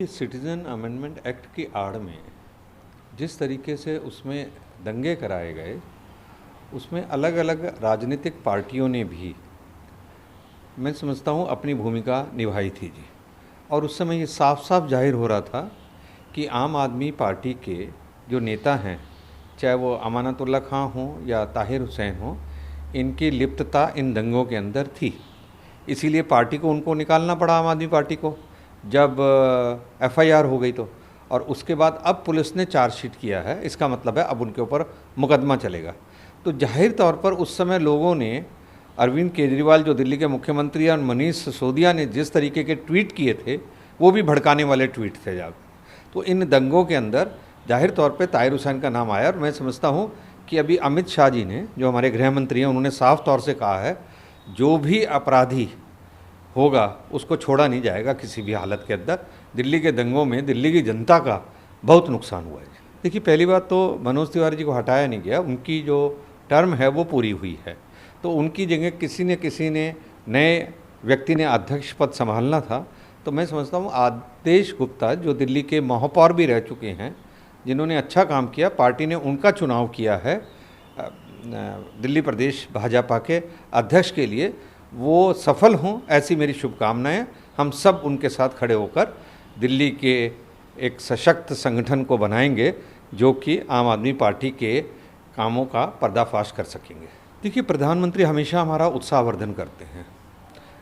Citizen amendment act की आड़ में जिस तरीके से उसमें दंगे कराए गए, उसमें अलग अलग राजनीतिक पार्टियों ने भी, मैं समझता हूँ, अपनी भूमिका निभाई थी जी। और उस समय ये साफ साफ जाहिर हो रहा था कि आम आदमी पार्टी के जो नेता हैं, चाहे वो अमानतुल्लाह खां हों या ताहिर हुसैन हों, इनकी लिप्तता इन दंगों के अंदर थी। इसीलिए पार्टी को उनको निकालना पड़ा, आम आदमी पार्टी को, जब एफआईआर हो गई तो। और उसके बाद अब पुलिस ने चार्जशीट किया है, इसका मतलब है अब उनके ऊपर मुकदमा चलेगा। तो जाहिर तौर पर उस समय लोगों ने अरविंद केजरीवाल जो दिल्ली के मुख्यमंत्री और मनीष सिसोदिया ने जिस तरीके के ट्वीट किए थे, वो भी भड़काने वाले ट्वीट थे जब। तो इन दंगों के अंदर जाहिर तौर पे ताहिर हुसैन का नाम आया। और मैं समझता हूँ कि अभी अमित शाह जी ने, जो हमारे गृह मंत्री हैं, उन्होंने साफ तौर से कहा है जो भी अपराधी होगा उसको छोड़ा नहीं जाएगा किसी भी हालत के अंदर। दिल्ली के दंगों में दिल्ली की जनता का बहुत नुकसान हुआ है। देखिए, पहली बात तो मनोज तिवारी जी को हटाया नहीं गया, उनकी जो टर्म है वो पूरी हुई है। तो उनकी जगह किसी ने नए व्यक्ति ने अध्यक्ष पद संभालना था। तो मैं समझता हूँ आदेश गुप्ता जो दिल्ली के महापौर भी रह चुके हैं, जिन्होंने अच्छा काम किया, पार्टी ने उनका चुनाव किया है दिल्ली प्रदेश भाजपा के अध्यक्ष के लिए, वो सफल हों, ऐसी मेरी शुभकामनाएं। हम सब उनके साथ खड़े होकर दिल्ली के एक सशक्त संगठन को बनाएंगे जो कि आम आदमी पार्टी के कामों का पर्दाफाश कर सकेंगे। देखिए, प्रधानमंत्री हमेशा हमारा उत्साहवर्धन करते हैं,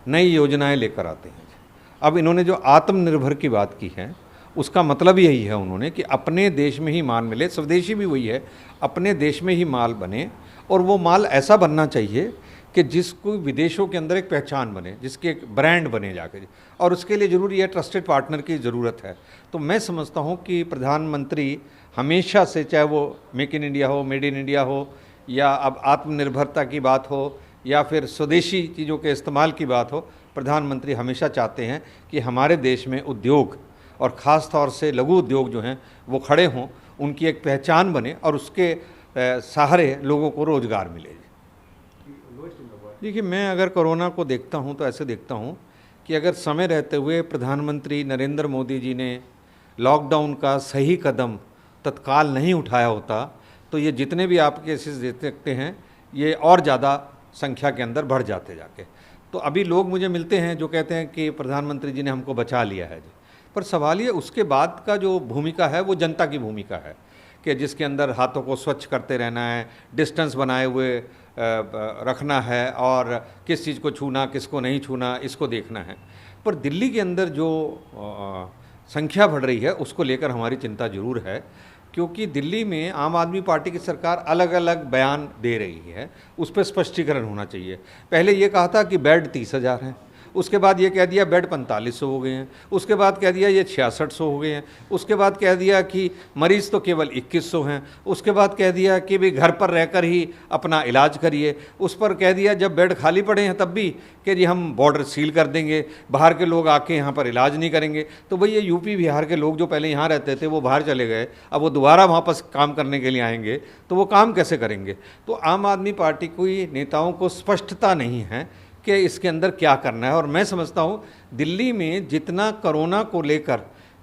नई योजनाएं लेकर आते हैं। अब इन्होंने जो आत्मनिर्भर की बात की है, उसका मतलब यही है उन्होंने कि अपने देश में ही माल मिले, स्वदेशी भी वही है, अपने देश में ही माल बने। और वो माल ऐसा बनना चाहिए कि जिसको विदेशों के अंदर एक पहचान बने, जिसके एक ब्रांड बने जाकर। और उसके लिए ज़रूरी है ट्रस्टेड पार्टनर की ज़रूरत है। तो मैं समझता हूँ कि प्रधानमंत्री हमेशा से, चाहे वो मेक इन इंडिया हो, मेड इन इंडिया हो, या अब आत्मनिर्भरता की बात हो, या फिर स्वदेशी चीज़ों के इस्तेमाल की बात हो, प्रधानमंत्री हमेशा चाहते हैं कि हमारे देश में उद्योग और ख़ास तौर से लघु उद्योग जो हैं वो खड़े हों, उनकी एक पहचान बने और उसके सहारे लोगों को रोज़गार मिले। देखिए, मैं अगर कोरोना को देखता हूं तो ऐसे देखता हूं कि अगर समय रहते हुए प्रधानमंत्री नरेंद्र मोदी जी ने लॉकडाउन का सही कदम तत्काल नहीं उठाया होता तो ये जितने भी आप केसेस देख सकते हैं, ये और ज़्यादा संख्या के अंदर बढ़ जाते जाके। तो अभी लोग मुझे मिलते हैं जो कहते हैं कि प्रधानमंत्री जी ने हमको बचा लिया है जी। पर सवाल ये, उसके बाद का जो भूमिका है वो जनता की भूमिका है कि जिसके अंदर हाथों को स्वच्छ करते रहना है, डिस्टेंस बनाए हुए रखना है, और किस चीज़ को छूना किसको नहीं छूना इसको देखना है। पर दिल्ली के अंदर जो संख्या बढ़ रही है उसको लेकर हमारी चिंता ज़रूर है, क्योंकि दिल्ली में आम आदमी पार्टी की सरकार अलग अलग बयान दे रही है, उस पर स्पष्टीकरण होना चाहिए। पहले ये कहा था कि बेड 30,000 हैं, उसके बाद ये कह दिया बेड 4500 हो गए हैं, उसके बाद कह दिया ये 6600 हो गए हैं, उसके बाद कह दिया कि मरीज़ तो केवल 2100 हैं, उसके बाद कह दिया कि भाई घर पर रहकर ही अपना इलाज करिए, उस पर कह दिया जब बेड खाली पड़े हैं तब भी कि जी हम बॉर्डर सील कर देंगे, बाहर के लोग आके यहाँ पर इलाज नहीं करेंगे। तो भाई ये यूपी बिहार के लोग जो पहले यहाँ रहते थे वो बाहर चले गए, अब वो दोबारा वापस काम करने के लिए आएंगे तो वो काम कैसे करेंगे। तो आम आदमी पार्टी कोई नेताओं को स्पष्टता नहीं है कि इसके अंदर क्या करना है। और मैं समझता हूँ दिल्ली में जितना कोरोना को लेकर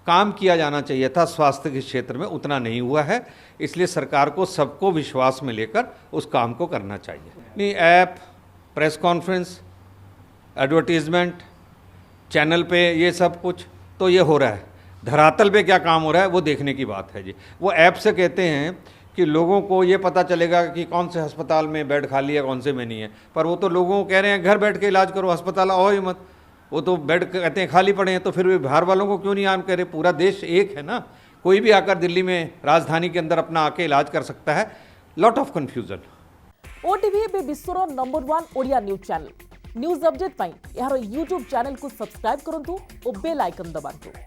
काम किया जाना चाहिए था स्वास्थ्य के क्षेत्र में, उतना नहीं हुआ है। इसलिए सरकार को सबको विश्वास में लेकर उस काम को करना चाहिए। नहीं, app, press conference, advertisement, channel पे ये सब कुछ तो ये हो रहा है, धरातल पे क्या काम हो रहा है वो देखने की बात है जी। वो ऐप से कहते हैं कि लोगों को ये पता चलेगा कि कौन से अस्पताल में बेड खाली है, कौन से में नहीं है, पर वो तो लोगों को कह रहे हैं घर बैठ के इलाज करो, अस्पताल आओ ही मत। वो तो बेड कहते हैं खाली पड़े हैं, तो फिर वे बिहार वालों को क्यों नहीं आम कह रहे? पूरा देश एक है ना, कोई भी आकर दिल्ली में राजधानी के अंदर अपना आके इलाज कर सकता है। Lot of confusion. ओटीवी बे विश्वर number 1 Odia news channel news update पाई यार यूट्यूब चैनल को सब्सक्राइब करंतु और बेल आइकन दबांतु।